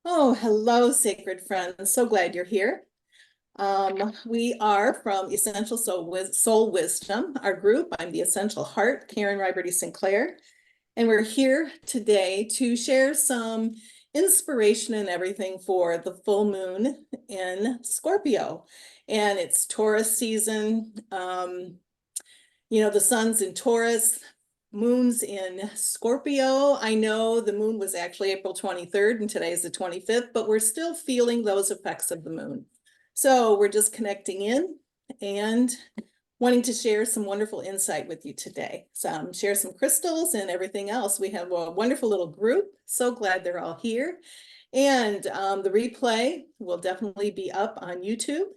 Oh, hello, sacred friends. So glad you're here. We are from Essential Soul Wisdom, our group. I'm the Essential Heart, Karen Riberdy-Sinclair, and we're here today to share some inspiration and everything for the full moon in Scorpio. And it's Taurus season. The sun's in Taurus, moon's in Scorpio. I know the moon was actually April 23rd and today is the 25th, but we're still feeling those effects of the moon. So we're just connecting in and wanting to share some wonderful insight with you today. Share some crystals and everything else. We have a wonderful little group. So glad they're all here. And the replay will definitely be up on YouTube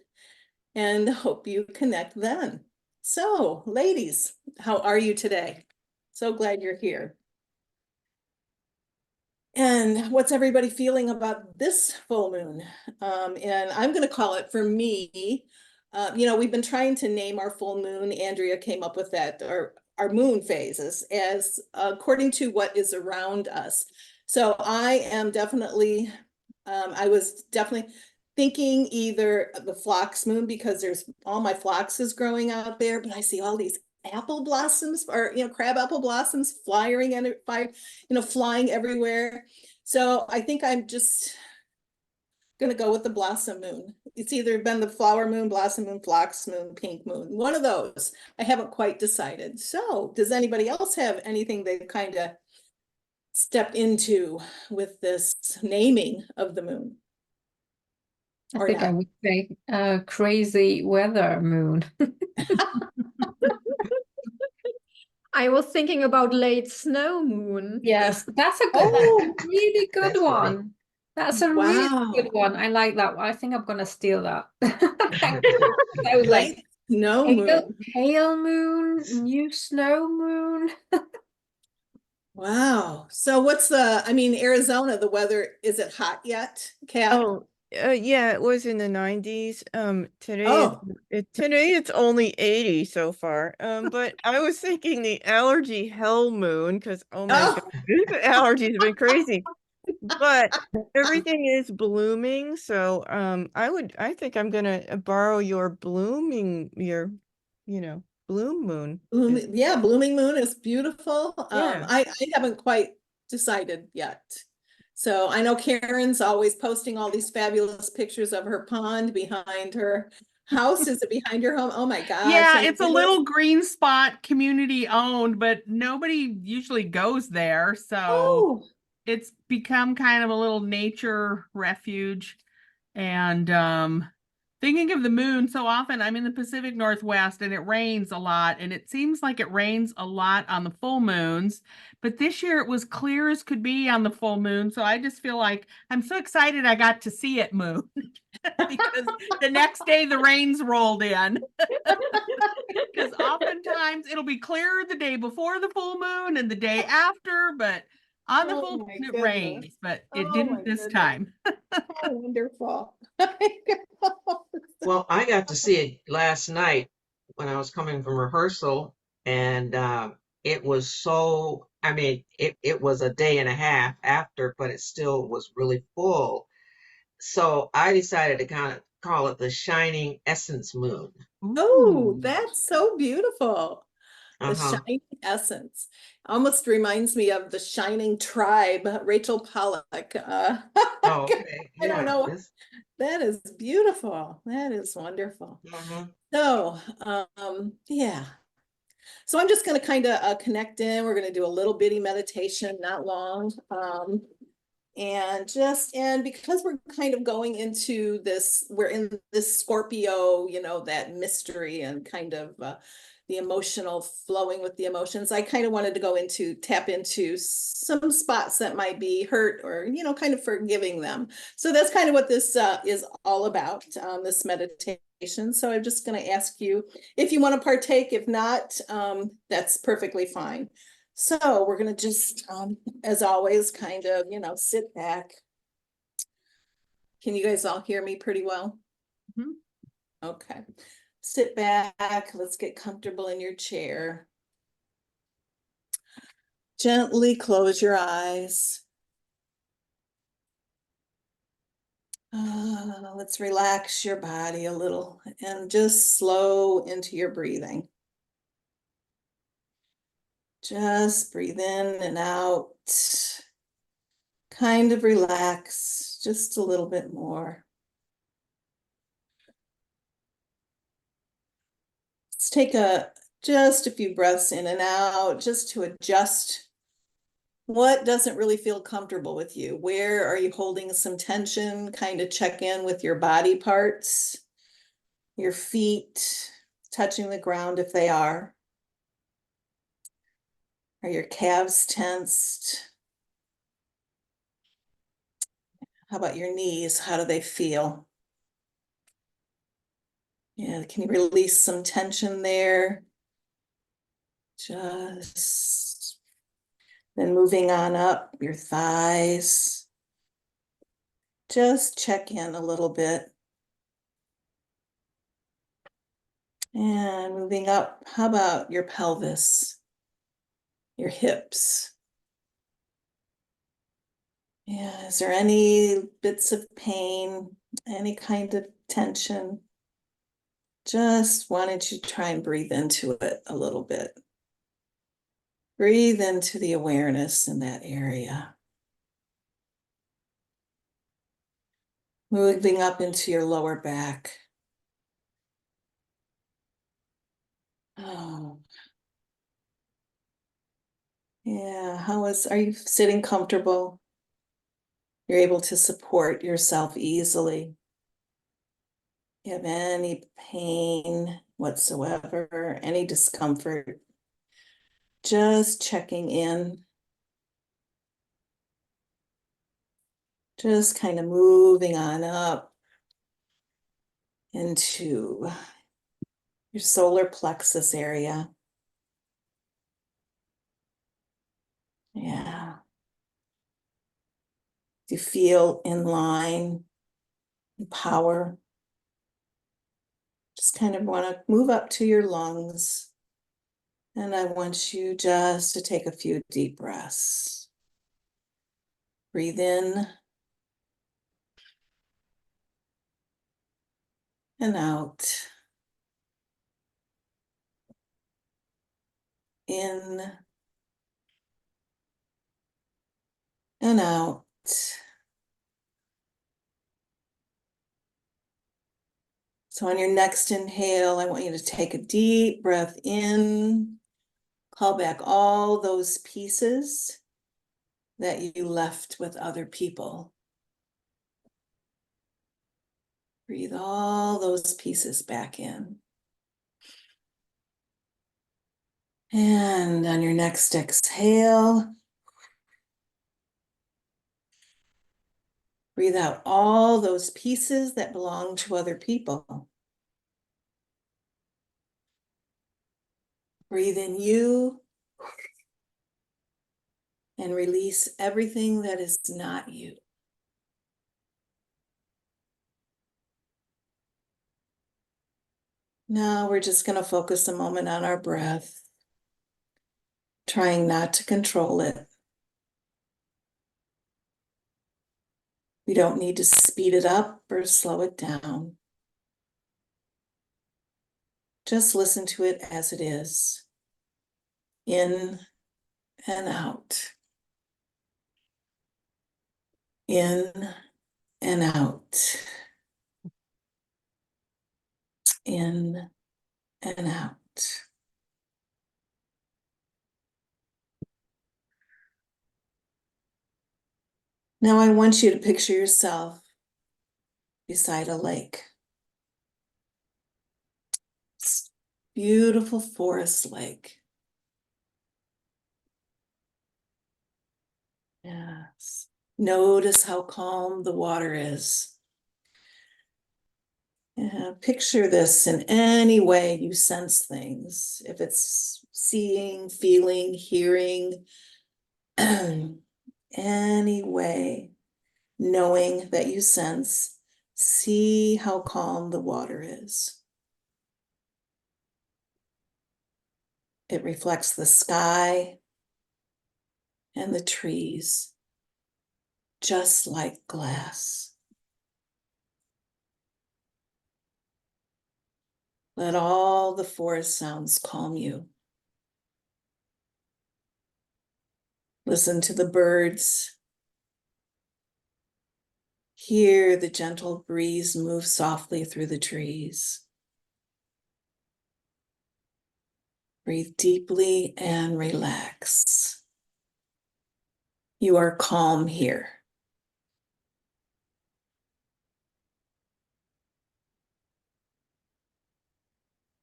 and hope you connect then. So, ladies, how are you today? So glad you're here. And what's everybody feeling about this full moon? And I'm going to call it, for me, we've been trying to name our full moon. Andrea came up with that, or our moon phases, as according to what is around us. So I was definitely thinking either the phlox moon, because there's all my phloxes growing out there, but I see all these apple blossoms, or crab apple blossoms flying everywhere. So I think I'm just gonna go with the blossom moon. It's either been the flower moon, blossom moon, phlox moon, pink moon, one of those. I haven't quite decided. So does anybody else have anything they kind of step into with this naming of the moon? I Or think I not? would say crazy weather moon. I was thinking about late snow moon. Yes, that's Oh, a really good That's funny. one. That's a really good wow. one. I like that one. I think I'm gonna steal that. Thank you. I was like, Late snow pale, moon. pale moon, new snow moon. Wow. So Arizona, the weather, is it hot yet, Kat? Oh, yeah, it was in the 90s. Oh, Today it's only 80 so far. But I was thinking the allergy hell moon because oh my God, oh, the allergies have been crazy. But everything is blooming, so I think I'm gonna borrow your bloom moon. yeah, blooming moon is beautiful. Yeah. I haven't quite decided yet. So I know Karen's always posting all these fabulous pictures of her pond behind her house. Is it behind your home? Oh my gosh. Yeah, And it's a little green spot, community owned, but nobody usually goes there. So oh, it's become kind of a little nature refuge. And thinking of the moon, so often I'm in the Pacific Northwest and it rains a lot, and it seems like it rains a lot on the full moons. But this year it was clear as could be on the full moon. So I just feel like I'm so excited I got to see it moon because the next day the rains rolled in. Because oftentimes it'll be clearer the day before the full moon and the day after, but on the oh full my moon it goodness. rains, but it Oh my didn't this goodness. time. How wonderful. Well, I got to see it last night when I was coming from rehearsal, and it was it was a day and a half after, but it still was really full. So I decided to kind of call it the Shining Essence Moon. Oh, Ooh. that's so beautiful. The Uh-huh. Shining Essence almost reminds me of the Shining Tribe, Rachel Pollack. Oh, okay. I don't Yeah. know. This. That is beautiful. That is wonderful. Mhm. So, yeah. So I'm just going to kind of connect in. We're going to do a little bitty meditation, not long. And because we're kind of going into this, we're in this Scorpio, that mystery and kind of the emotional flowing with the emotions. I kind of wanted to tap into some spots that might be hurt, or kind of forgiving them. So that's kind of what this is all about, this meditation. So I'm just going to ask you if you want to partake. If not, that's perfectly fine. So we're going to just, as always, kind of, sit back. Can you guys all hear me pretty well? Mhm. Okay. Sit back. Let's get comfortable in your chair. Gently close your eyes. Let's relax your body a little and just slow into your breathing. Just breathe in and out. Kind of relax just a little bit more. Let's take just a few breaths in and out just to adjust what doesn't really feel comfortable with you. Where are you holding some tension? Kind of check in with your body parts, your feet touching the ground if they are. Are your calves tensed? How about your knees? How do they feel? Yeah, can you release some tension there? Just then moving on up your thighs. Just check in a little bit. And moving up, how about your pelvis, your hips? Yeah, is there any bits of pain, any kind of tension? Just wanted to try and breathe into it a little bit. Breathe into the awareness in that area. Moving up into your lower back. Oh. Yeah, are you sitting comfortable? You're able to support yourself easily. You have any pain whatsoever, any discomfort, just checking in. Just kind of moving on up into your solar plexus area. Yeah. Do you feel in line, in power? Just kind of want to move up to your lungs. And I want you just to take a few deep breaths. Breathe in and out. In and out. So on your next inhale, I want you to take a deep breath in. Call back all those pieces that you left with other people. Breathe all those pieces back in. And on your next exhale, breathe out all those pieces that belong to other people. Breathe in you and release everything that is not you. Now we're just going to focus a moment on our breath, trying not to control it. We don't need to speed it up or slow it down. Just listen to it as it is. In and out. In and out. In and out. Now I want you to picture yourself beside a lake. It's a beautiful forest lake. Yes. Notice how calm the water is. Yeah, picture this in any way you sense things. If it's seeing, feeling, hearing, any way, knowing that you sense, see how calm the water is. It reflects the sky and the trees, just like glass. Let all the forest sounds calm you. Listen to the birds. Hear the gentle breeze move softly through the trees. Breathe deeply and relax. You are calm here.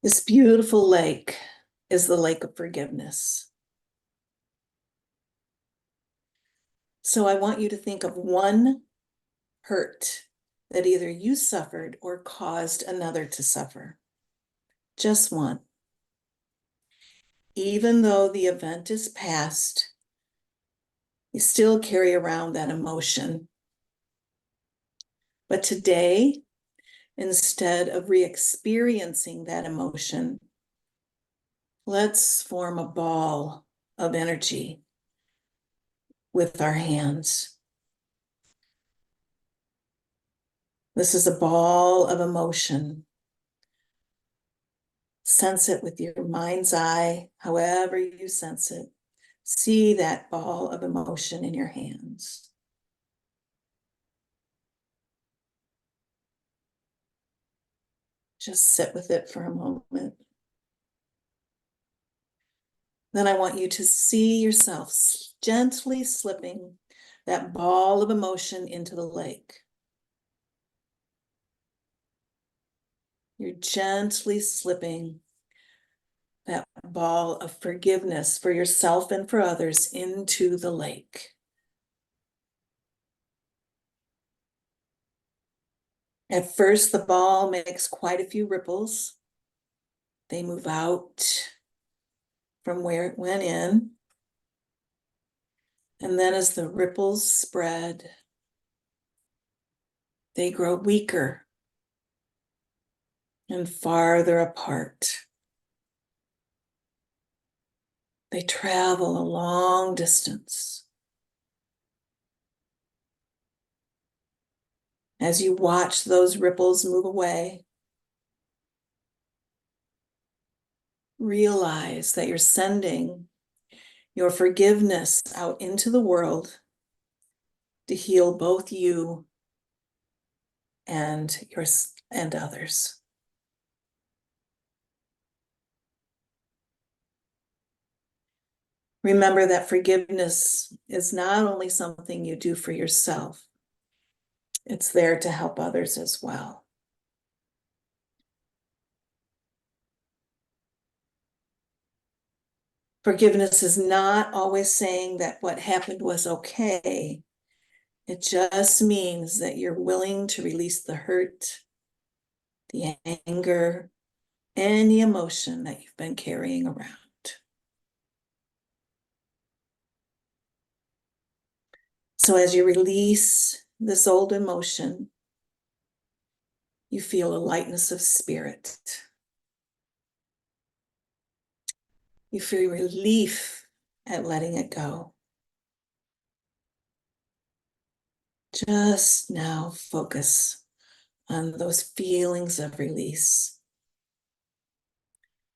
This beautiful lake is the lake of forgiveness. So I want you to think of one hurt that either you suffered or caused another to suffer. Just one. Even though the event is past, you still carry around that emotion. But today, instead of re-experiencing that emotion, let's form a ball of energy with our hands. This is a ball of emotion. Sense it with your mind's eye, however you sense it. See that ball of emotion in your hands. Just sit with it for a moment. Then I want you to see yourself gently slipping that ball of emotion into the lake. You're gently slipping that ball of forgiveness for yourself and for others into the lake. At first, the ball makes quite a few ripples. They move out from where it went in. And then as the ripples spread, they grow weaker and farther apart. They travel a long distance. As you watch those ripples move away, realize that you're sending your forgiveness out into the world to heal both you and others. Remember that forgiveness is not only something you do for yourself, it's there to help others as well. Forgiveness is not always saying that what happened was okay. It just means that you're willing to release the hurt, the anger, any emotion that you've been carrying around. So as you release this old emotion, you feel a lightness of spirit. You feel relief at letting it go. Just now focus on those feelings of release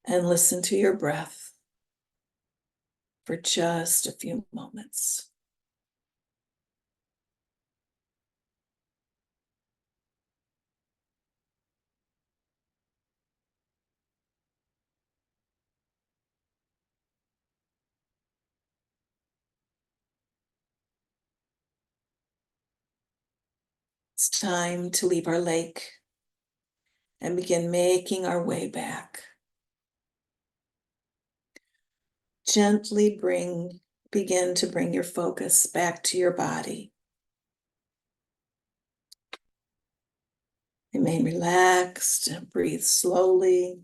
and listen to your breath for just a few moments. It's time to leave our lake and begin making our way back. Gently begin to bring your focus back to your body. Remain relaxed and breathe slowly.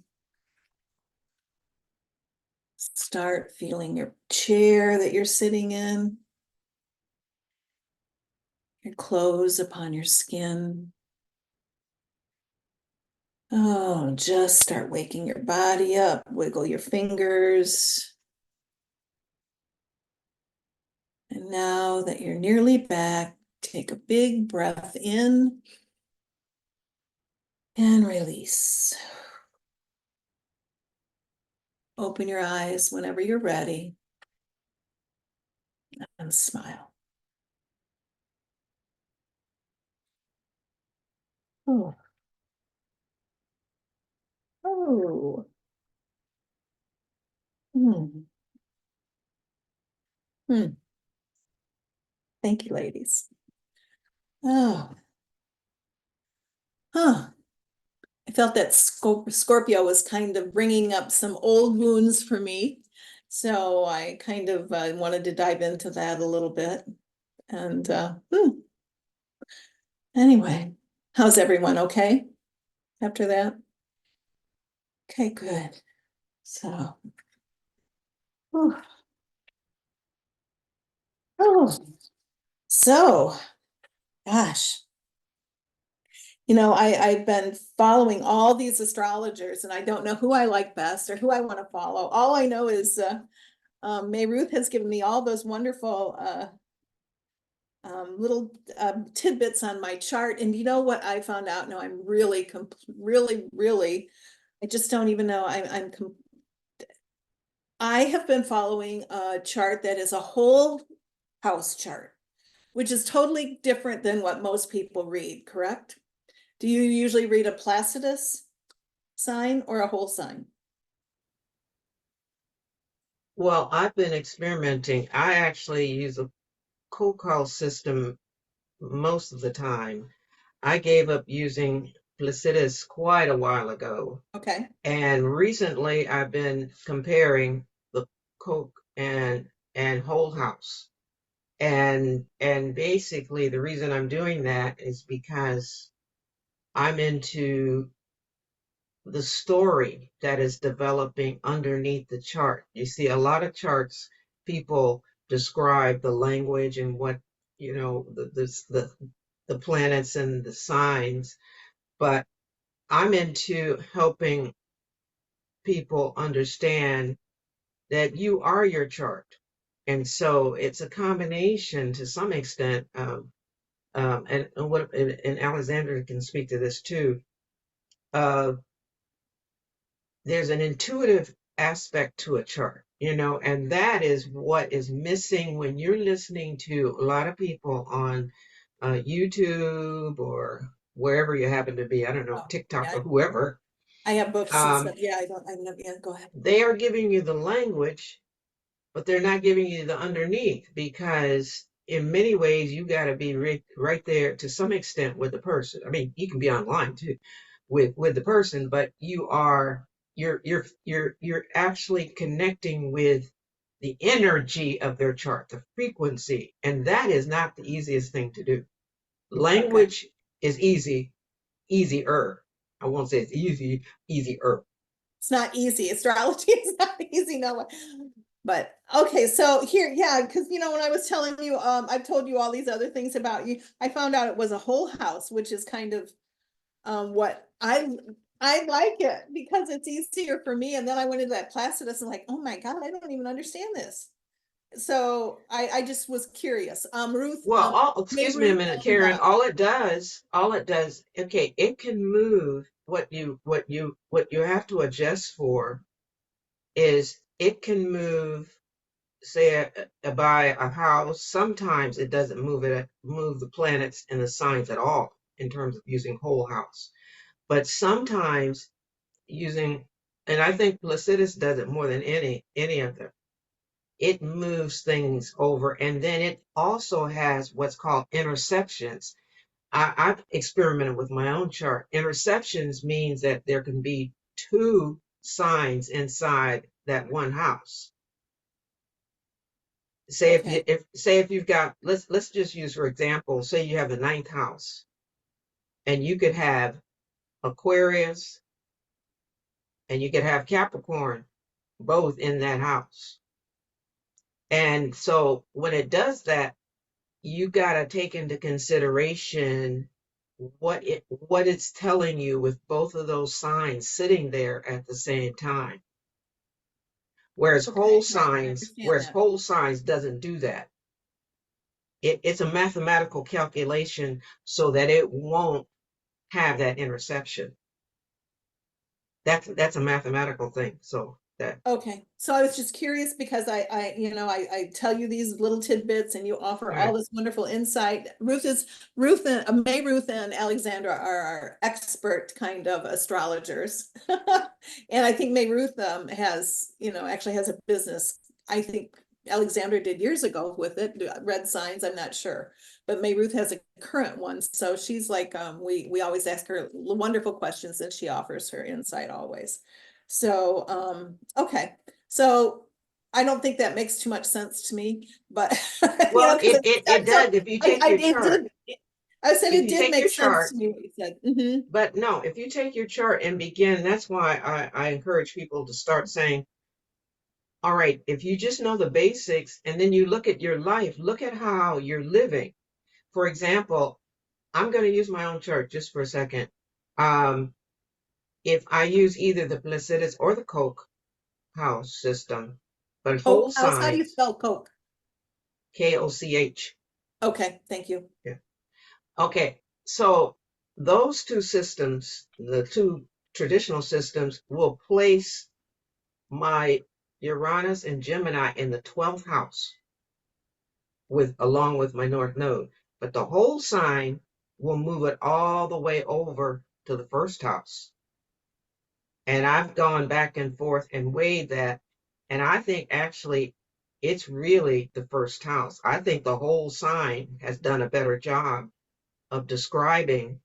Start feeling your chair that you're sitting in, your clothes upon your skin. Oh, just start waking your body up, wiggle your fingers. And now that you're nearly back, take a big breath in and release. Open your eyes whenever you're ready and smile. Oh. Oh. Hmm. Hmm. Thank you, ladies. Oh. Huh. I felt that Scorpio was kind of bringing up some old wounds for me. So I kind of wanted to dive into that a little bit. And anyway, how's everyone? Okay after that? Okay, good. So, whew. Oh, so, gosh. I've been following all these astrologers and I don't know who I like best or who I want to follow. All I know is May Ruth has given me all those wonderful little tidbits on my chart. And you know what I found out? No, I'm really, really, I just don't even know. I have been following a chart that is a whole house chart, which is totally different than what most people read, correct? Do you usually read a Placidus sign or a whole sign? Well, I've been experimenting. I actually use a cold call system most of the time. I gave up using Placidus quite a while ago. Okay. And recently I've been comparing the Coke and Whole House. And basically the reason I'm doing that is because I'm into the story that is developing underneath the chart. You see, a lot of charts, people describe the language and what, the planets and the signs, but I'm into helping people understand that you are your chart. And so it's a combination to some extent, and Alexander can speak to this too, there's an intuitive aspect to a chart, and that is what is missing when you're listening to a lot of people on YouTube or wherever you happen to be. I don't know, Oh, TikTok yeah, or whoever. I have books and stuff. Yeah, go ahead. They are giving you the language, but they're not giving you the underneath because in many ways you got to be right there to some extent with the person. I mean, you can be online too with the person, but you're actually connecting with the energy of their chart, the frequency, and that is not the easiest thing to do. Language is easier. I won't say it's easier. It's not easy. Astrology is not easy, no. But okay, so here, yeah, because when I was telling you, I've told you all these other things about you. I found out it was a whole house, which is kind of what I like it because it's easier for me. And then I went into that Placidus and like, oh my God, I don't even understand this. So I just was curious. Ruth, Well, May excuse me a Ruth minute, and Karen. All it does, okay, it can move what you have to adjust for is it can move, say, by a house. Sometimes it doesn't move the planets and the signs at all in terms of using whole house. But sometimes using, and I think Placidus does it more than any of them. It moves things over, and then it also has what's called interceptions. I've experimented with my own chart. Interceptions means that there can be two signs inside that one house. Say Okay. if you've got, let's just use for example, say you have the ninth house, and you could have Aquarius and you could have Capricorn both in that house. And so when it does that, you got to take into consideration what it's telling you with both of those signs sitting there at the same time. Whereas Okay, whole right, I signs, understand that. doesn't do that. It's a mathematical calculation so that it won't have that interception. That's a mathematical thing. So that. Okay, so I was just curious because I tell you these little tidbits and you offer all Right. this wonderful insight. May Ruth and Alexandra are our expert kind of astrologers. And I think May Ruth has, actually has a business. I think Alexandra did years ago with it, Red Signs, I'm not sure. But May Ruth has a current one. So she's like, we always ask her wonderful questions and she offers her insight always. So, okay, so I don't think that makes too much sense to me, but Well, 'cause it does if you take your chart. I said If it you did take make your sense chart, to me what you said. Mhm. but no, if you take your chart and begin, that's why I encourage people to start saying, all right, if you just know the basics and then you look at your life, look at how you're living. For example, I'm going to use my own chart just for a second. If I use either the Placidus or the Koch house system, but whole Coke house, how do you signs, spell Coke? Koch. Okay, thank you. Yeah. Okay, so those two systems, the two traditional systems, will place my Uranus and Gemini in the 12th house along with my North Node. But the whole sign will move it all the way over to the first house. And I've gone back and forth and weighed that. And I think actually it's really the first house. I think the whole sign has done a better job of describing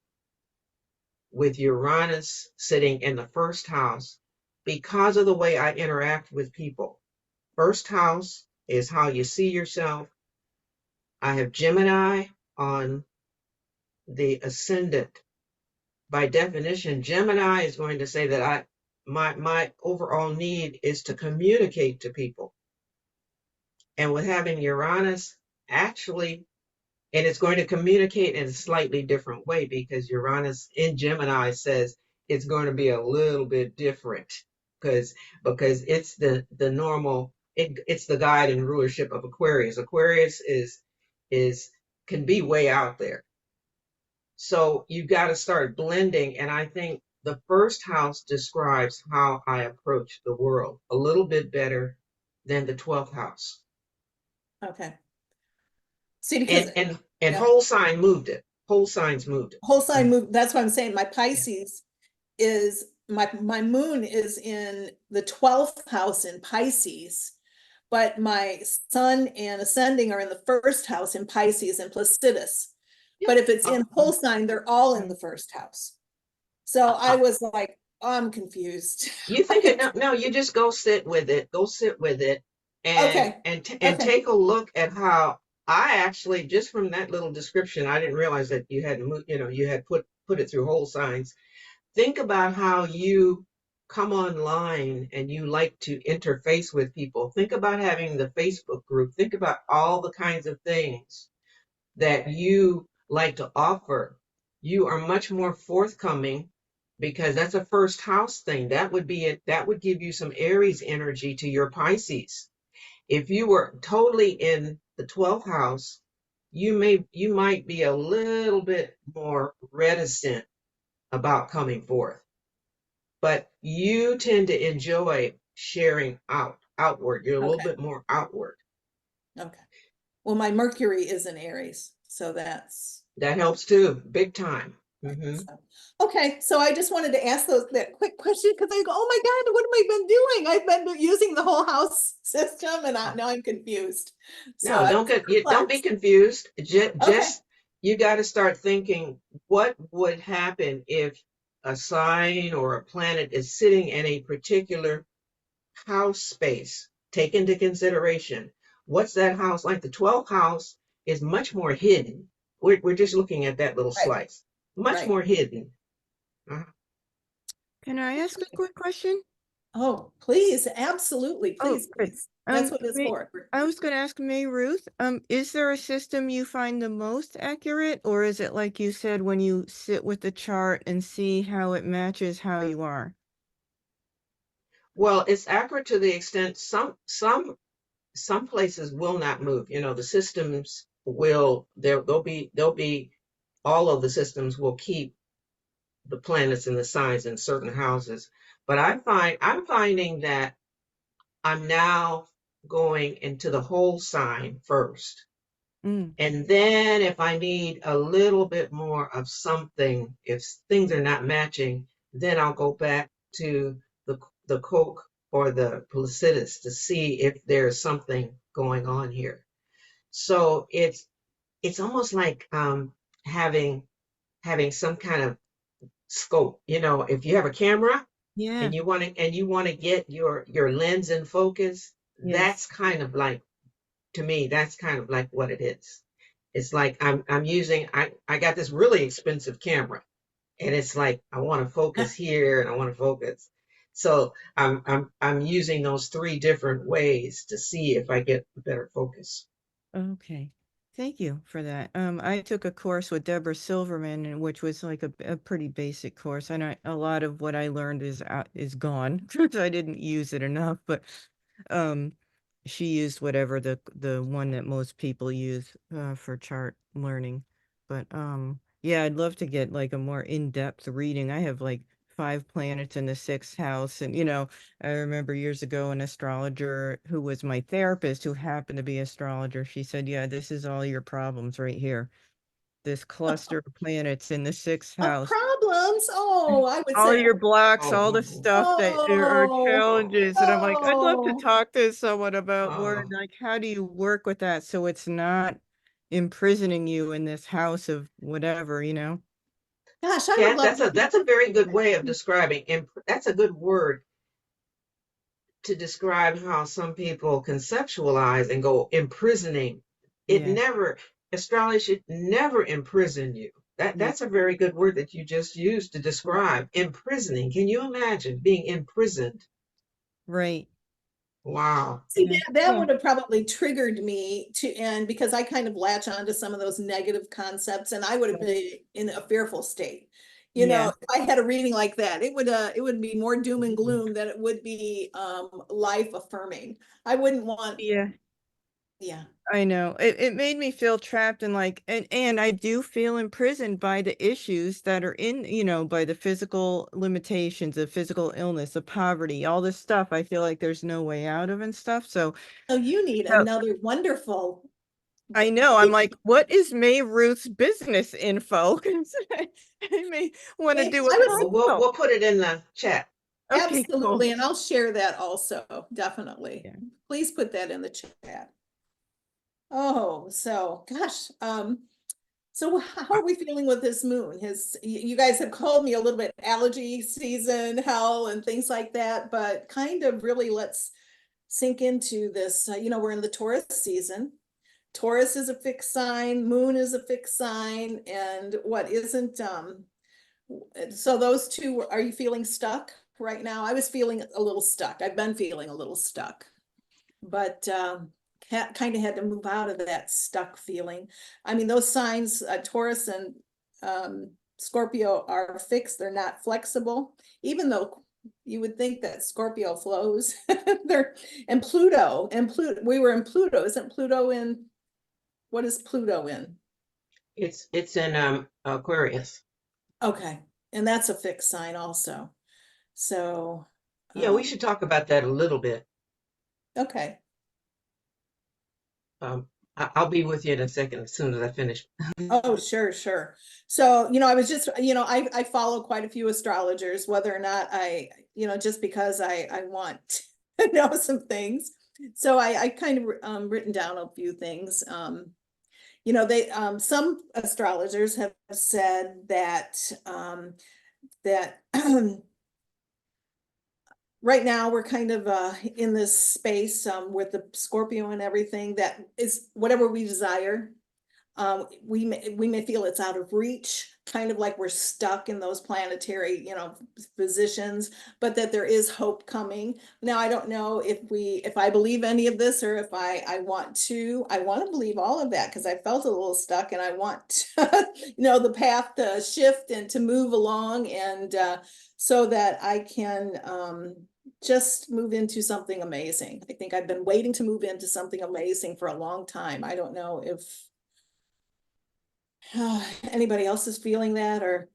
with Uranus sitting in the first house because of the way I interact with people. First house is how you see yourself. I have Gemini on the ascendant. By definition, Gemini is going to say that my overall need is to communicate to people. And with having Uranus, actually, and it's going to communicate in a slightly different way because Uranus in Gemini says it's going to be a little bit different because it's the normal, it's the guide and rulership of Aquarius. Aquarius is can be way out there. So you got to start blending. And I think the first house describes how I approach the world a little bit better than the 12th house. Okay. See, because And yeah. whole sign moved it. Whole signs moved it. whole sign move, that's what I'm saying. My Pisces is my moon is in the 12th house in Pisces, but my sun and ascending are in the first house in Pisces and Placidus. But if it's in whole sign, they're all in the first house. So I was like, I'm confused. You think it? No, you just go sit with it. Go sit with it, and Okay. take a look at how I actually just from that little description, I didn't realize that you had you had put it through whole signs. Think about how you come online and you like to interface with people. Think about having the Facebook group. Think about all the kinds of things that you like to offer. You are much more forthcoming because that's a first house thing. That would be it. That would give you some Aries energy to your Pisces. If you were totally in the 12th house, you might be a little bit more reticent about coming forth. But you tend to enjoy sharing outward. You're a little bit more outward. Okay. Well, my Mercury is in Aries, so that helps too, big time. Mm-hmm. Okay, so I just wanted to ask that quick question because I go, oh my God, what have I been doing? I've been using the whole house system and now I'm confused. So No, don't be confused. Just you got to start thinking, what would happen if a sign or a planet is sitting in a particular house space? Take into consideration, what's that house like? The 12th house is much more hidden. We're just looking at that little slice. Much more hidden. Can I ask a quick question? Oh, please, absolutely, please, please. That's what it's for. I was going to ask May Ruth, is there a system you find the most accurate, or is it like you said when you sit with the chart and see how it matches how you are? Well, it's accurate to the extent some places will not move. The systems will they'll be all of the systems will keep the planets and the signs in certain houses. But I'm finding that I'm now going into the whole sign first. Mm. And then if I need a little bit more of something, if things are not matching, then I'll go back to the Coke or the Placidus to see if there's something going on here. So it's almost like having some kind of scope. You know, if you have a camera Yeah. and you want to get your lens in focus, Yes. that's kind of like, to me, that's kind of like what it is. It's like I'm using I got this really expensive camera, and it's like I want to focus here and I want to focus. So I'm using those three different ways to see if I get better focus. Okay. Thank you for that. I took a course with Deborah Silverman, which was like a pretty basic course, and a lot of what I learned is gone because I didn't use it enough. But um, she used whatever the one that most people use for chart learning. But yeah, I'd love to get like a more in-depth reading. I have like 5 planets in the 6th house, and I remember years ago an astrologer who was my therapist, who happened to be astrologer. She said, "Yeah, this is all your problems right here. This cluster of planets in the 6th Of house." problems. Oh, I would All say, your blocks, Oh, all the oh, stuff that are oh, challenges. And I'm like, I'd love to oh. talk to someone about more oh. like, how do you work with that so it's not imprisoning you in this house of whatever? Gosh, I would Yeah, love to. that's a very good way of describing. That's a good word to describe how some people conceptualize and go imprisoning. It Yeah. never, astrology should never imprison you. Yeah. That's a very good word that you just used to describe imprisoning. Can you imagine being imprisoned? Right. Wow. See, Yeah. that Well, would have probably triggered me to, and because I kind of latch on to some of those negative concepts, and I would have been in a fearful state. yeah. If I had a reading like that, it would be more doom and gloom than it would be life affirming. I wouldn't want, Yeah. yeah. I know. It made me feel trapped and like, and I do feel imprisoned by the issues that are by the physical limitations of physical illness, of poverty, all this stuff. I feel like there's no way out of and stuff. So So you need so another wonderful. I know. I'm like, what is May Ruth's business info? 'Cause I may want to I do a was Well, we'll consult. we'll put it in the chat. Okay, cool. absolutely, and I'll share that also, definitely. Yeah. Please put that in the chat. Oh, so gosh, so how are we feeling with this moon? You guys have called me a little bit allergy season, hell, and things like that, but kind of really let's sink into this. We're in the Taurus season. Taurus is a fixed sign, moon is a fixed sign, and what isn't, so those two, are you feeling stuck right now? I was feeling a little stuck. I've been feeling a little stuck, but kind of had to move out of that stuck feeling. I mean, those signs, Taurus and Scorpio, are fixed. They're not flexible, even though you would think that Scorpio flows. And Pluto, we were in Pluto. Isn't Pluto in, what is Pluto in? It's in Aquarius. Okay, and that's a fixed sign also. So, Yeah, we should talk about that a little bit. okay. I'll be with you in a second as soon as I finish. Oh, sure, sure. So, I was just, I follow quite a few astrologers, whether or not just because I want to know some things. So I kind of written down a few things. Some astrologers have said that right now we're kind of in this space with the Scorpio and everything, that is whatever we desire. We may feel it's out of reach, kind of like we're stuck in those planetary, positions, but that there is hope coming. Now, I don't know if I believe any of this, or if I want to believe all of that, because I felt a little stuck and I want, the path to shift and to move along, and so that I can just move into something amazing. I think I've been waiting to move into something amazing for a long time. I don't know if anybody else is feeling that, or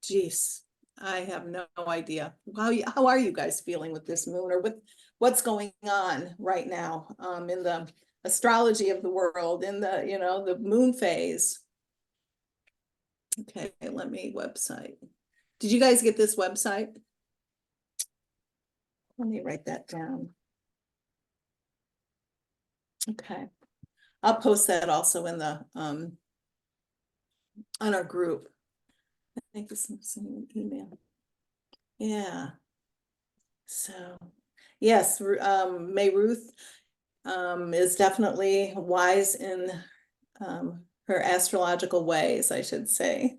geez. I have no idea. How are you guys feeling with this moon, or with what's going on right now in the astrology of the world, in the, the moon phase? Okay, let me website. Did you guys get this website? Let me write that down. Okay. I'll post that also in the on our group. I think this is an email. Yeah. So yes, May Ruth is definitely wise in her astrological ways, I should say.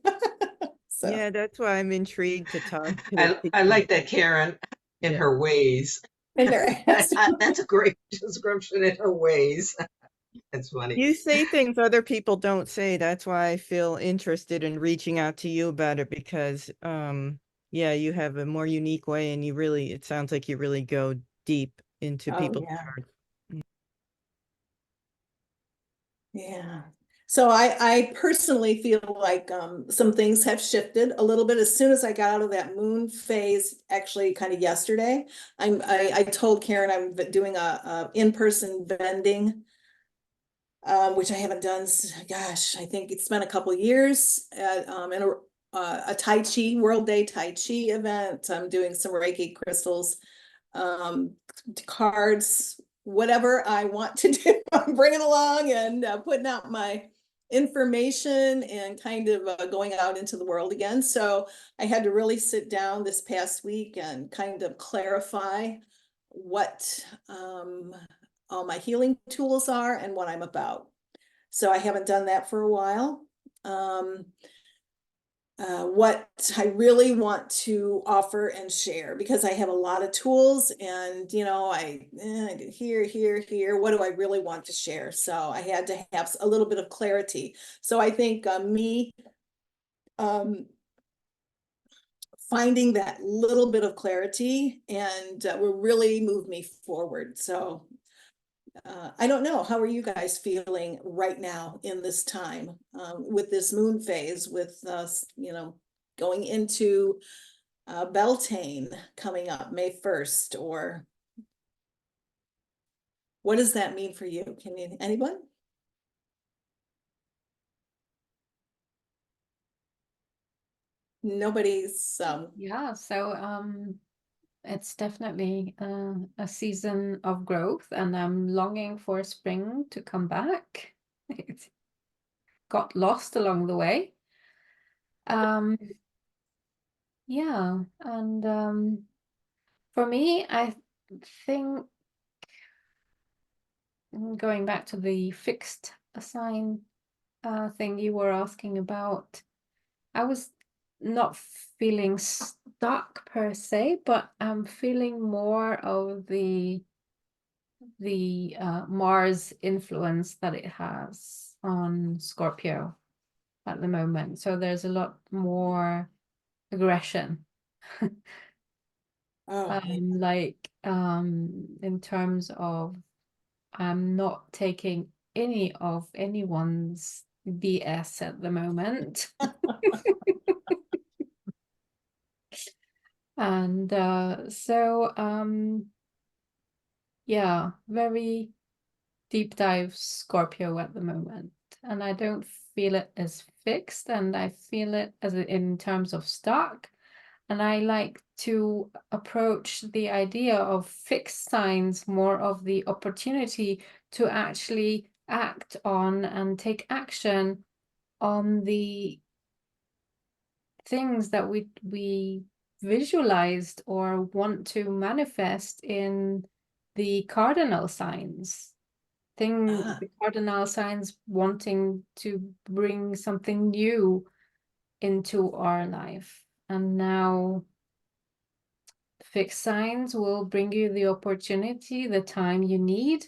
So Yeah, that's why I'm intrigued to talk to I people. like that, Karen, in Yeah. her ways. and her That's a great description, in her ways. That's funny. You say things other people don't say. That's why I feel interested in reaching out to you about it, because yeah, you have a more unique way, and it sounds like you really go deep into oh people's yeah. charts. Yeah. So I personally feel like some things have shifted a little bit as soon as I got out of that moon phase, actually kind of yesterday. I told Karen I'm doing a in-person vending, which I haven't done, gosh, I think it's been a couple years at in a Tai Chi, World Day Tai Chi event. I'm doing some Reiki crystals, um, cards, whatever I want to do. I'm bringing along and putting out my information and kind of going out into the world again. So I had to really sit down this past week and kind of clarify what all my healing tools are and what I'm about. So I haven't done that for a while. What I really want to offer and share, because I have a lot of tools, and here, what do I really want to share? So I had to have a little bit of clarity. So I think me finding that little bit of clarity and will really move me forward. So I don't know. How are you guys feeling right now in this time with this moon phase, with us, going into Beltane coming up May 1st, or what does that mean for you? Anyone? Nobody's, Yeah, so it's definitely a season of growth, and I'm longing for spring to come back. It got lost along the way. Yeah, and for me, I think going back to the fixed sign thing you were asking about, I was not feeling stuck per se, but I'm feeling more of the Mars influence that it has on Scorpio at the moment. So there's a lot more aggression. oh, In terms of I'm not taking any of anyone's BS at the moment. And yeah, very deep dive Scorpio at the moment. And I don't feel it as fixed, and I feel it as in terms of stuck. And I like to approach the idea of fixed signs more of the opportunity to actually act on and take action on the things that we visualized or want to manifest in the cardinal signs. The cardinal signs wanting to bring something new into our life. And now fixed signs will bring you the opportunity, the time you need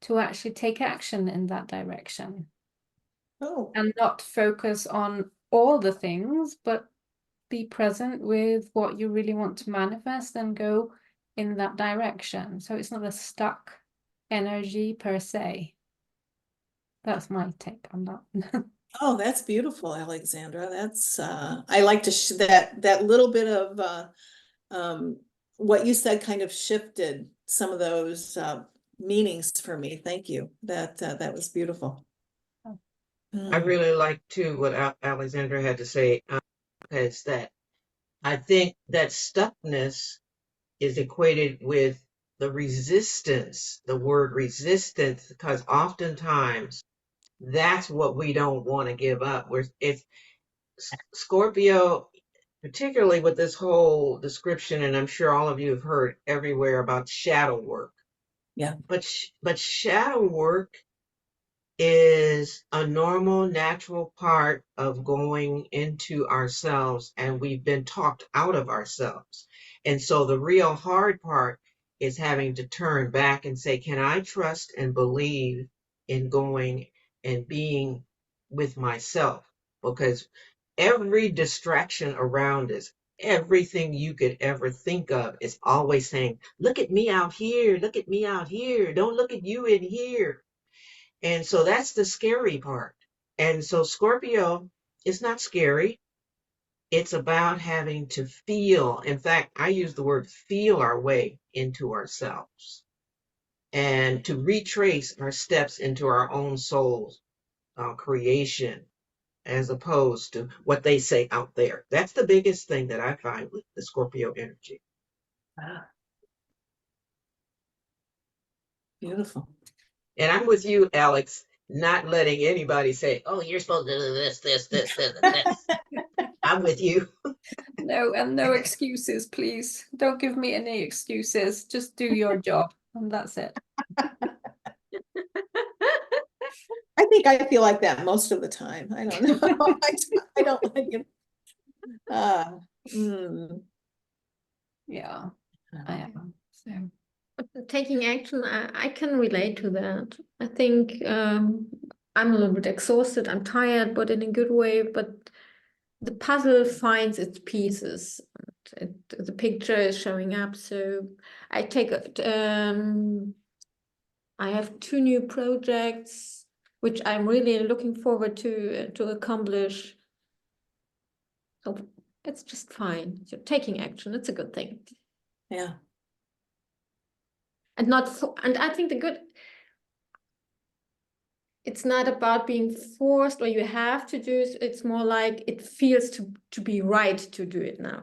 to actually take action in that direction. oh, And not focus on all the things, but be present with what you really want to manifest and go in that direction. So it's not a stuck energy per se. That's my take on that. Oh, that's beautiful, Alexandra. That's I like to that little bit of um what you said kind of shifted some of those meanings for me. Thank you. That was beautiful. I Mm, really like too what Alexandra had to say, is that I think that stuckness is equated with the resistance, the word resistance, because oftentimes that's what we don't want to give up. Where if Scorpio, particularly with this whole description, and I'm sure all of you have heard everywhere about shadow work, yeah. but shadow work is a normal, natural part of going into ourselves, and we've been talked out of ourselves. And so the real hard part is having to turn back and say, can I trust and believe in going and being with myself? Because every distraction around us, everything you could ever think of is always saying, look at me out here, look at me out here, don't look at you in here. And so that's the scary part. And so Scorpio is not scary. It's about having to feel. In fact, I use the word feel our way into ourselves and to retrace our steps into our own soul's creation as opposed to what they say out there. That's the biggest thing that I find with the Scorpio energy. Ah, beautiful. And I'm with you, Alex, not letting anybody say, oh, you're supposed to do this, this, this, this, and this. I'm with you. No, and no excuses, please. Don't give me any excuses. Just do your job, and that's it. I think I feel like that most of the time. I don't know. I don't like it. Uh, mm, Yeah, I am. So Taking action, I can relate to that. I think I'm a little bit exhausted, I'm tired, but in a good way. But the puzzle finds its pieces. The picture is showing up. So I I have 2 new projects, which I'm really looking forward to accomplish. So it's just fine. So taking action, it's a good thing. yeah. And not so, and I think it's not about being forced or you have to do it. It's more like it feels to be right to do it now.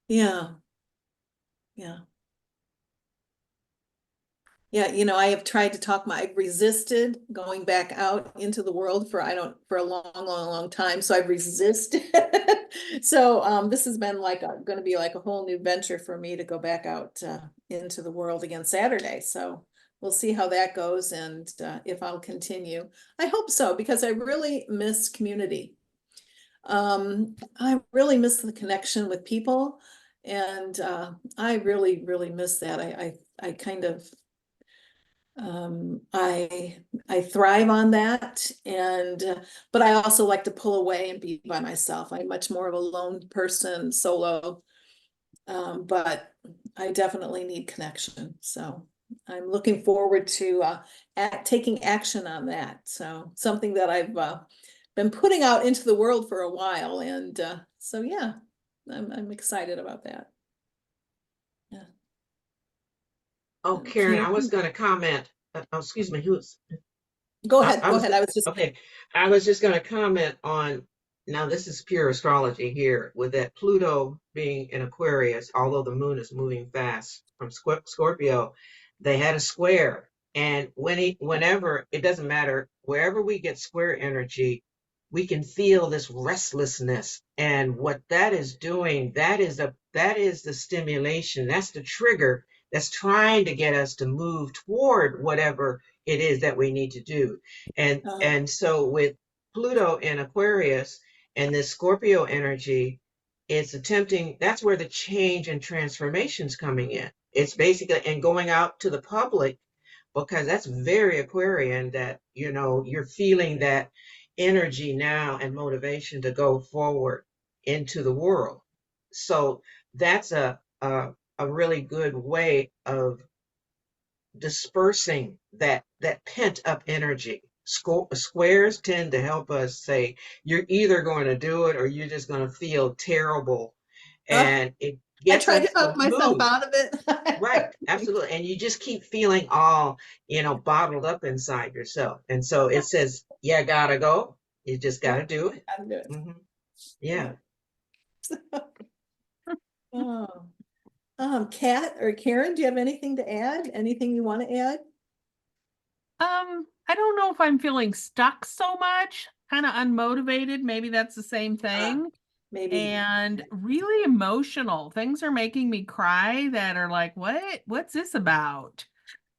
Yeah. Yeah. Yeah, I have tried to I've resisted going back out into the world for a long, long, long time. So I've resisted. So this has been going to be like a whole new venture for me to go back out into the world again Saturday. So we'll see how that goes and if I'll continue. I hope so, because I really miss community. I really miss the connection with people, and I really, really miss that. I kind of I thrive on that, and but I also like to pull away and be by myself. I'm much more of a lone person, solo, but I definitely need connection. So I'm looking forward to taking action on that. So something that I've been putting out into the world for a while, and so yeah, I'm excited about that. Yeah. Oh, Karen, I was going to comment. Excuse me, who's? Go I, ahead. I Go was ahead. I was just okay. I was just going to comment on. Now, this is pure astrology here, with that Pluto being in Aquarius, although the moon is moving fast from Scorpio, they had a square. And whenever, it doesn't matter, wherever we get square energy, we can feel this restlessness. And what that is doing, that is the stimulation, that's the trigger that's trying to get us to move toward whatever it is that we need to do. And so with Pluto in Aquarius and this Scorpio energy, it's attempting, that's where the change and transformation's coming in. It's basically, and going out to the public, because that's very Aquarian, that you're feeling that energy now and motivation to go forward into the world. So that's a really good way of dispersing that pent up energy. squares tend to help us say you're either going to do it or you're just going to feel terrible, and it I gets tried to us to talk myself move. out of it. Right, absolutely. And you just keep feeling all, bottled up inside yourself. And so it says, yeah, gotta go. You just Yeah, gotta do it. gotta do it. Hmm. Yeah. Oh. Kat or Karen, do you have anything to add? Anything you want to add? I don't know if I'm feeling stuck so much, kind of unmotivated. Maybe that's the same thing. Maybe. And really emotional. Things are making me cry that are like, what's this about?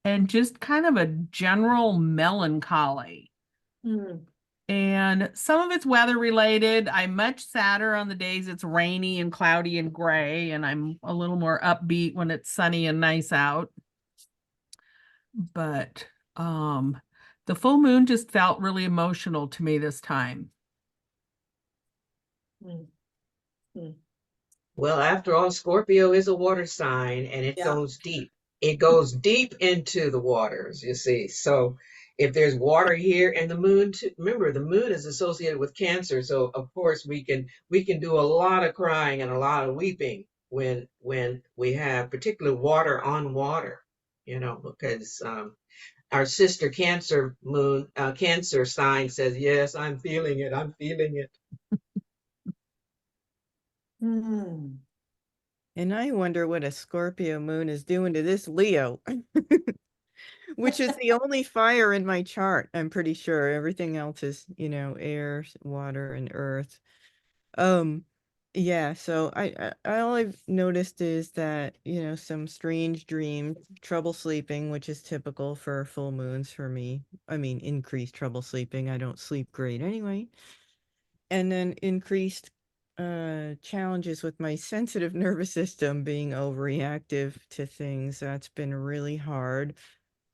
And just kind of a general melancholy. Hmm. And some of it's weather related. I'm much sadder on the days it's rainy and cloudy and gray, and I'm a little more upbeat when it's sunny and nice out. But the full moon just felt really emotional to me this time. Hmm. Hmm. Well, after all, Scorpio is a water sign and it Yeah. goes deep. It goes deep into the waters, you see. So if there's water here and the moon, remember the moon is associated with Cancer. So of course we can do a lot of crying and a lot of weeping when we have particular water on water, because our sister Cancer moon, Cancer sign says, yes, I'm feeling it. I'm feeling it. Hmm. And I wonder what a Scorpio moon is doing to this Leo, which is the only fire in my chart. I'm pretty sure everything else is, air, water, and earth. Um, yeah, so all I've noticed is that, some strange dreams, trouble sleeping, which is typical for full moons for me. I mean, increased trouble sleeping. I don't sleep great anyway. And then increased challenges with my sensitive nervous system being overreactive to things. That's been really hard.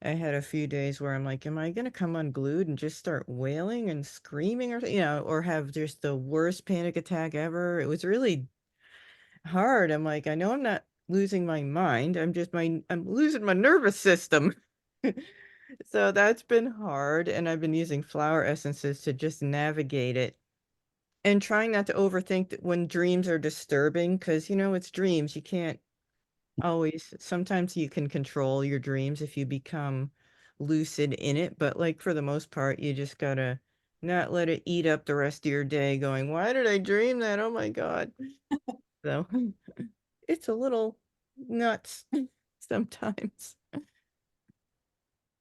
I had a few days where I'm like, am I gonna come unglued and just start wailing and screaming, or or have just the worst panic attack ever? It was really hard. I'm like, I know I'm not losing my mind. I'm losing my nervous system. So that's been hard, and I've been using flower essences to just navigate it. And trying not to overthink that when dreams are disturbing, because it's dreams. You can't always, sometimes you can control your dreams if you become lucid in it, but like for the most part, you just gotta not let it eat up the rest of your day going, why did I dream that? Oh my God. So it's a little nuts sometimes.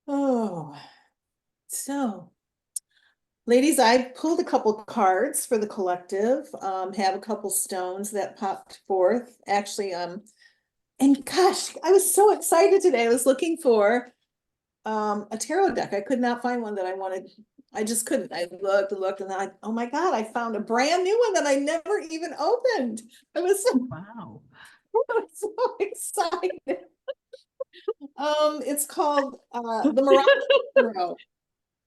Oh, so ladies, I pulled a couple cards for the collective, have a couple stones that popped forth. Actually, and gosh, I was so excited today. I was looking for a tarot deck. I could not find one that I wanted. I just couldn't. I looked and looked, and then oh my God, I found a brand new one that I never even opened. I was so, Wow. I was so excited. It's called the Moroccan Tarot.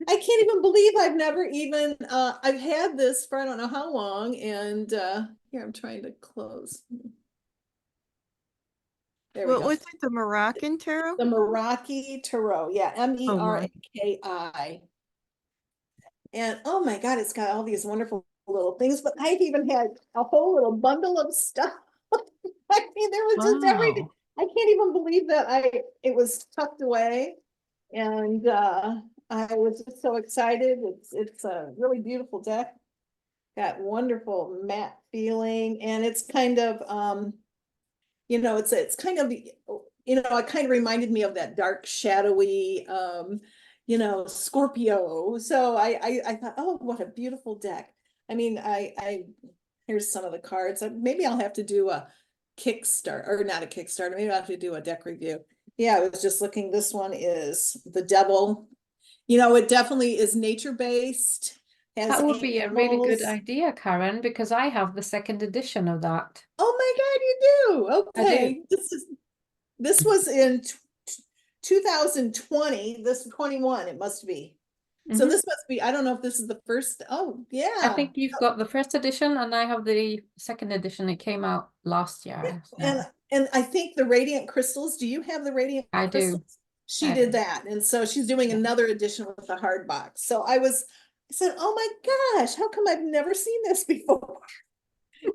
I can't even believe I've never even I've had this for I don't know how long, and here I'm trying to close. There we What go. was it? The Moroccan tarot? The Meraki Tarot. Yeah, Oh, Moroccan. Meraki. And oh my God, it's got all these wonderful little things, but I've even had a whole little bundle of stuff. I mean, there was just everything. Wow. I can't even believe that it was tucked away. And I was just so excited. It's a really beautiful deck. Got wonderful matte feeling, and it's kind of it's kind of it kind of reminded me of that dark, shadowy Scorpio. So I thought, oh, what a beautiful deck. I mean, I here's some of the cards. Maybe I'll have to do a Kickstarter, or not a Kickstarter. Maybe I'll have to do a deck review. Yeah, I was just looking. This one is the Devil. It definitely is nature-based, has That would be a really good animals. idea, Karen, because I have the second edition of that. Oh my God, you do. I do. Okay. This was in 2020, this 21, it must be. So Mhm. this must be, I don't know if this is the first. Oh, I yeah. think you've got the first edition, and I have the second edition. It came out last year. So And I think the radiant crystals, do you have the radiant I do. crystals? she did that. And so she's doing another edition with the hard box. So I said, oh my gosh, how come I've never seen this before?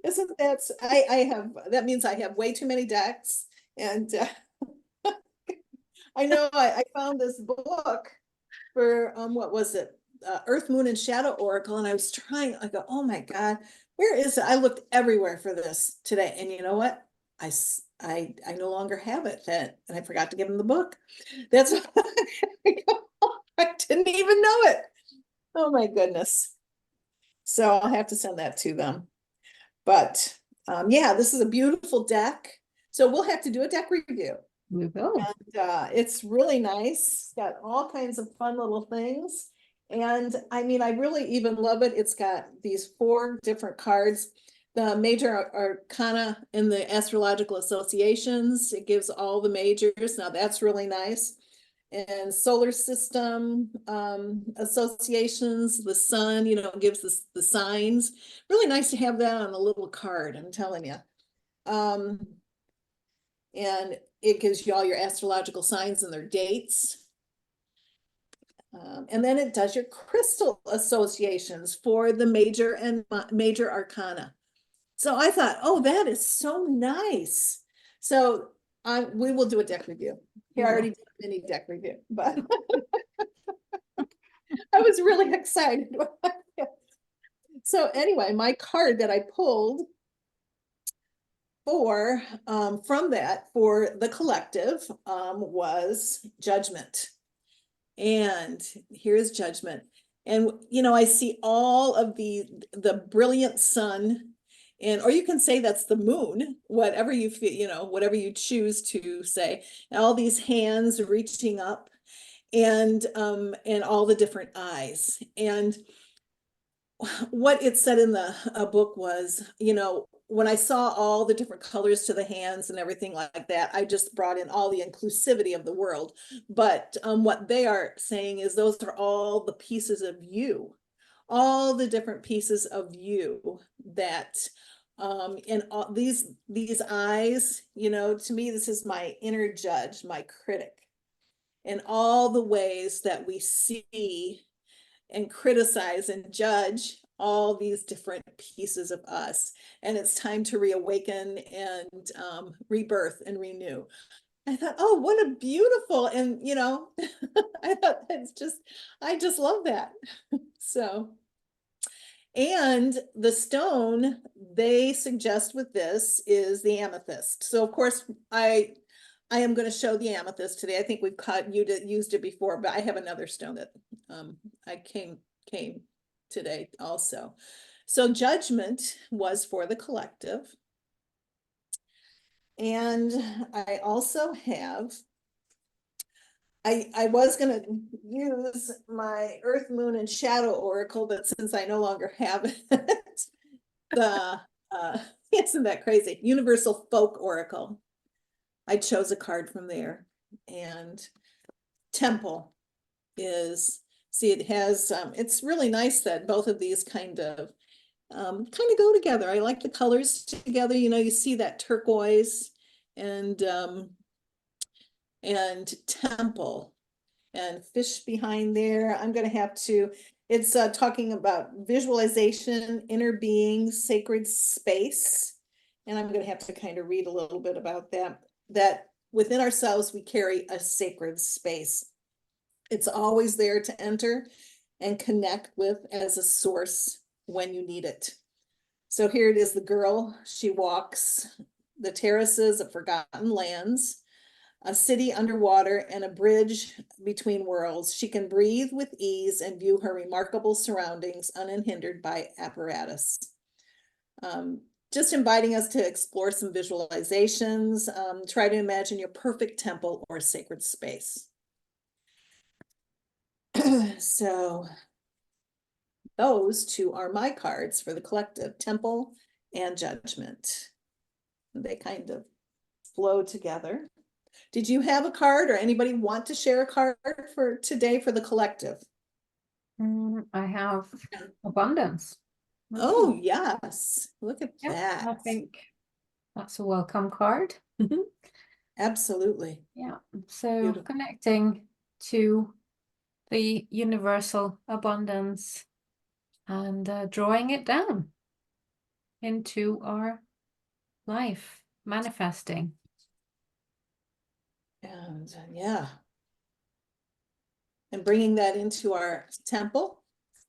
Isn't that, that means I have way too many decks. And I know I found this book for, what was it? Earth, Moon, and Shadow Oracle. And I was I go, oh my God, where is it? I looked everywhere for this today. And you know what? I no longer have it. And I forgot to give him the book. That's I didn't even know it. Oh my goodness. So I'll have to send that to them. But yeah, this is a beautiful deck. So we'll have to do a deck review. We will. And it's really nice. It's got all kinds of fun little things. And I mean, I really even love it. It's got these 4 different cards. The major arcana in the astrological associations. It gives all the majors. Now that's really nice. And solar system associations, the sun, you know, gives the signs. Really nice to have that on a little card, I'm telling you. And it gives you all your astrological signs and their dates. And then it does your crystal associations for the major and major arcana. So I thought, oh, that is so nice. So we will do a deck review. I already did a mini deck review, but I was really excited. So anyway, my card that I pulled for from that for the collective was Judgment. And here's Judgment. And you know, I see all of the brilliant sun, and or you can say that's the moon, whatever you feel, you know, whatever you choose to say. And all these hands reaching up, and all the different eyes. And what it said in the book was, you know, when I saw all the different colors to the hands and everything like that, I just brought in all the inclusivity of the world. But what they are saying is those are all the pieces of you, all the different pieces of you that and all these eyes, you know, to me, this is my inner judge, my critic, and all the ways that we see and criticize and judge all these different pieces of us. And it's time to reawaken and rebirth and renew. I thought, oh, what a beautiful, and you know, I thought I just love that. So, and the stone they suggest with this is the amethyst. So of course, I am going to show the amethyst today. I think we've used it before, but I have another stone that I came today also. So Judgment was for the collective. And I also have, I was going to use my Earth, Moon, and Shadow Oracle, but since I no longer have it, isn't that crazy? Universal Folk Oracle. I chose a card from there. And Temple is, see, it has, it's really nice that both of these kind of go together. I like the colors together. You know, you see that turquoise and temple and fish behind there. I'm going to have to, it's talking about visualization, inner being, sacred space. And I'm going to have to kind of read a little bit about that within ourselves, we carry a sacred space. It's always there to enter and connect with as a source when you need it. So here it is, the girl, she walks the terraces of forgotten lands, a city underwater, and a bridge between worlds. She can breathe with ease and view her remarkable surroundings unhindered by apparatus. Just inviting us to explore some visualizations. Try to imagine your perfect temple or sacred space. So those two are my cards for the collective, Temple and Judgment. They kind of flow together. Did you have a card, or anybody want to share a card for today for the collective? I have abundance. Oh, yes. Look at Yeah, that. I think that's a welcome card. Absolutely. Yeah. So Beautiful. connecting to the universal abundance and drawing it down into our life, manifesting. And yeah. And bringing that into our temple.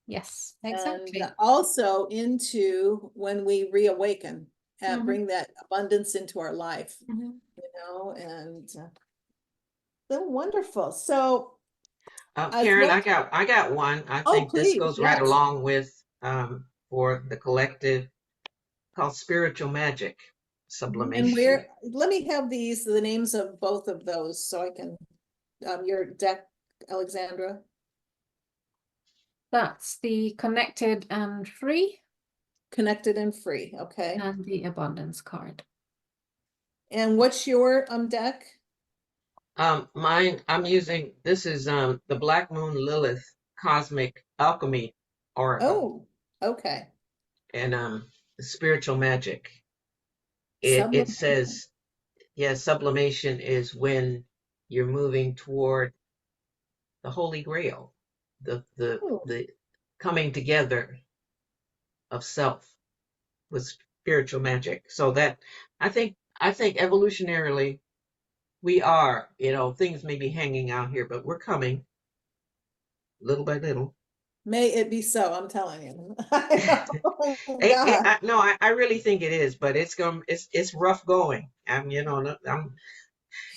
Yes, And exactly. also into when we reawaken and Mhm. bring that abundance into our life, Mhm. you know, and so wonderful. So I've Karen, looked, I got one. I oh, think this please, goes right yes. along with for the collective, called spiritual magic And sublimation. let me have the names of both of those so I can, your deck, Alexandra. That's the connected and free Connected and free, okay. and the abundance card. And what's your deck? Mine, I'm using, this is the Black Moon Lilith Cosmic Alchemy Oracle, Oh, okay. and spiritual magic. It Sublimation. says, yeah, sublimation is when you're moving toward the Holy Grail, the Oh, the coming together of self with spiritual magic. So that I think evolutionarily we are, things may be hanging out here, but we're coming little by little. may it be so, I'm telling you. Oh, God. No, I really think it is, but it's rough going.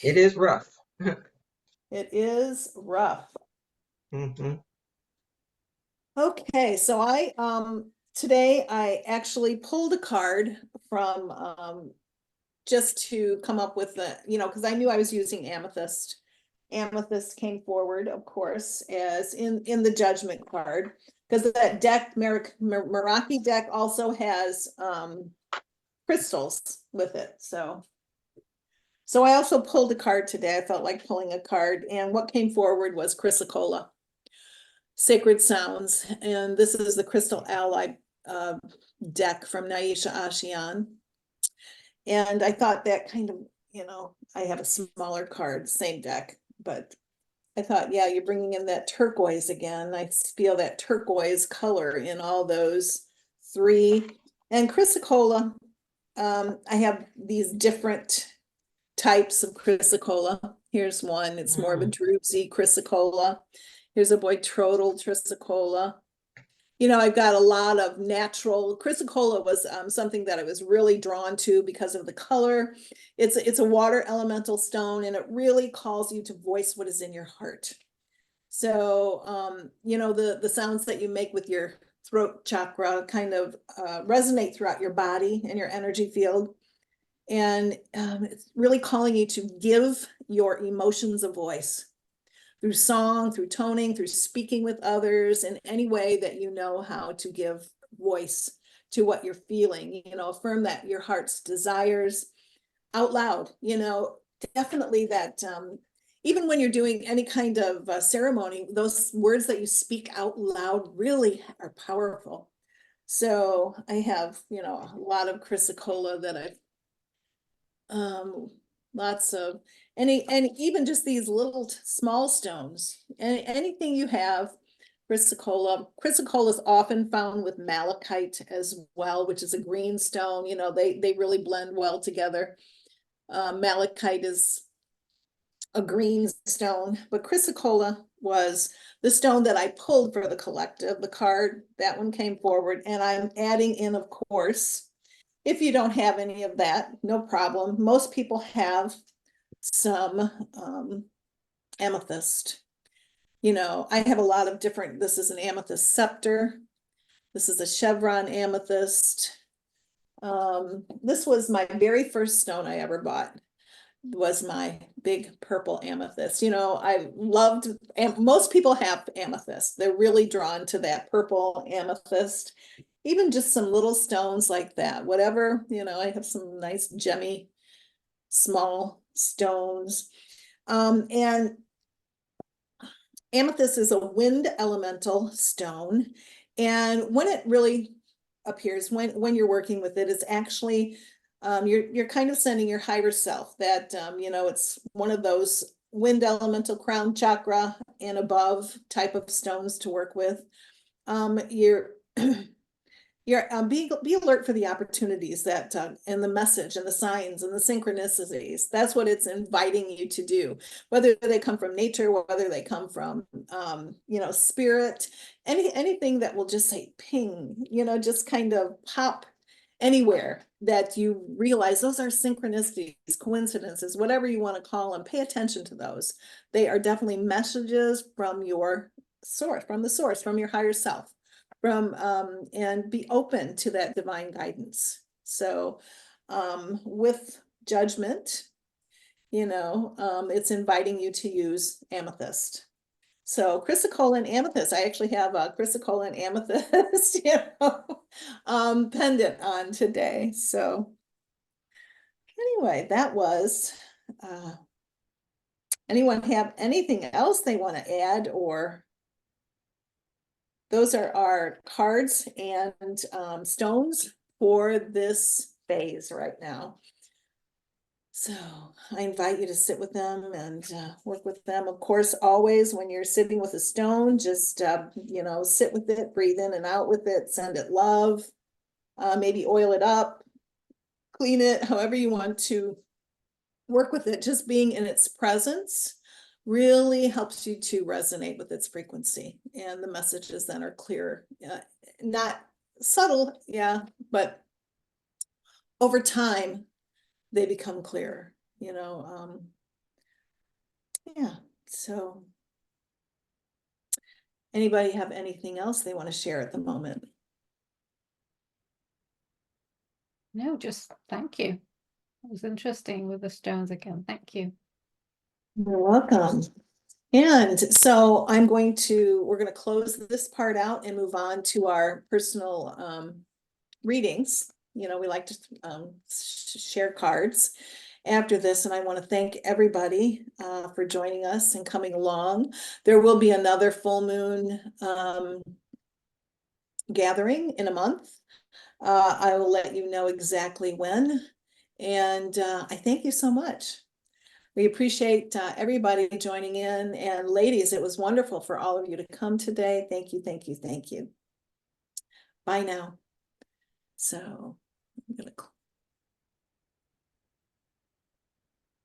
It is rough. It is rough. Hmm. Okay, so I today I actually pulled a card from just to come up with the, because I knew I was using amethyst. Amethyst came forward, of course, as in the judgment card, because that deck, Meraki deck also has crystals with it. So I also pulled a card today. I felt like pulling a card, and what came forward was Chrysocolla, Sacred Sounds, and this is the Crystal Ally deck from Naisha Ashian. And I thought that kind of, I have a smaller card, same deck, but I thought, yeah, you're bringing in that turquoise again. I feel that turquoise color in all those three. And Chrysocolla, I have these different types of Chrysocolla. Here's one, it's more of a drusy Chrysocolla. Here's a botryoidal Chrysocolla. I've got a lot of natural. Chrysocolla was something that I was really drawn to because of the color. It's a water elemental stone, and it really calls you to voice what is in your heart. So, the sounds that you make with your throat chakra kind of resonate throughout your body and your energy field. And it's really calling you to give your emotions a voice through song, through toning, through speaking with others in any way that you know how to give voice to what you're feeling. Affirm that your heart's desires out loud. Definitely that even when you're doing any kind of ceremony, those words that you speak out loud really are powerful. So I have, a lot of Chrysocolla that I've lots of and even just these little small stones, anything you have. Chrysocolla is often found with malachite as well, which is a green stone. They really blend well together. Malachite is a green stone, but Chrysocolla was the stone that I pulled for the collective, the card. That one came forward, and I'm adding in, of course, if you don't have any of that, no problem. Most people have some amethyst. I have a lot of different, this is an amethyst scepter. This is a chevron amethyst. This was my very first stone I ever bought, was my big purple amethyst. I loved, and most people have amethyst. They're really drawn to that purple amethyst. Even just some little stones like that, whatever, I have some nice gemmy small stones. And amethyst is a wind elemental stone. And when it really appears, when you're working with it, it's actually you're kind of sending your higher self that, you know, it's one of those wind elemental crown chakra and above type of stones to work with. You're be alert for the opportunities that and the message and the signs and the synchronicities. That's what it's inviting you to do, whether they come from nature, whether they come from you know, spirit, anything that will just say ping, you know, just kind of pop anywhere that you realize those are synchronicities, coincidences, whatever you want to call them. Pay attention to those. They are definitely messages from your source, from your higher self, from and be open to that divine guidance. So with judgment, you know, it's inviting you to use amethyst. So chrysocolla amethyst, I actually have a chrysocolla amethyst, you know, pendant on today. So anyway, that was, anyone have anything else they want to add? Or those are our cards and stones for this phase right now. So I invite you to sit with them and work with them. Of course, always when you're sitting with a stone, just, you know, sit with it, breathe in and out with it, send it love, maybe oil it up, clean it, however you want to work with it. Just being in its presence really helps you to resonate with its frequency, and the messages then are clear, not subtle, yeah, but over time they become clearer, you know. Yeah, so anybody have anything else they want to share at the moment? No, just thank you. It was interesting with the stones again. Thank you. You're welcome. And so we're going to close this part out and move on to our personal readings. You know, we like to share cards after this, and I want to thank everybody for joining us and coming along. There will be another full moon gathering in a month. I will let you know exactly when, and I thank you so much. We appreciate everybody joining in, and ladies, it was wonderful for all of you to come today. Thank you, thank you, thank you. Bye now. So I'm going to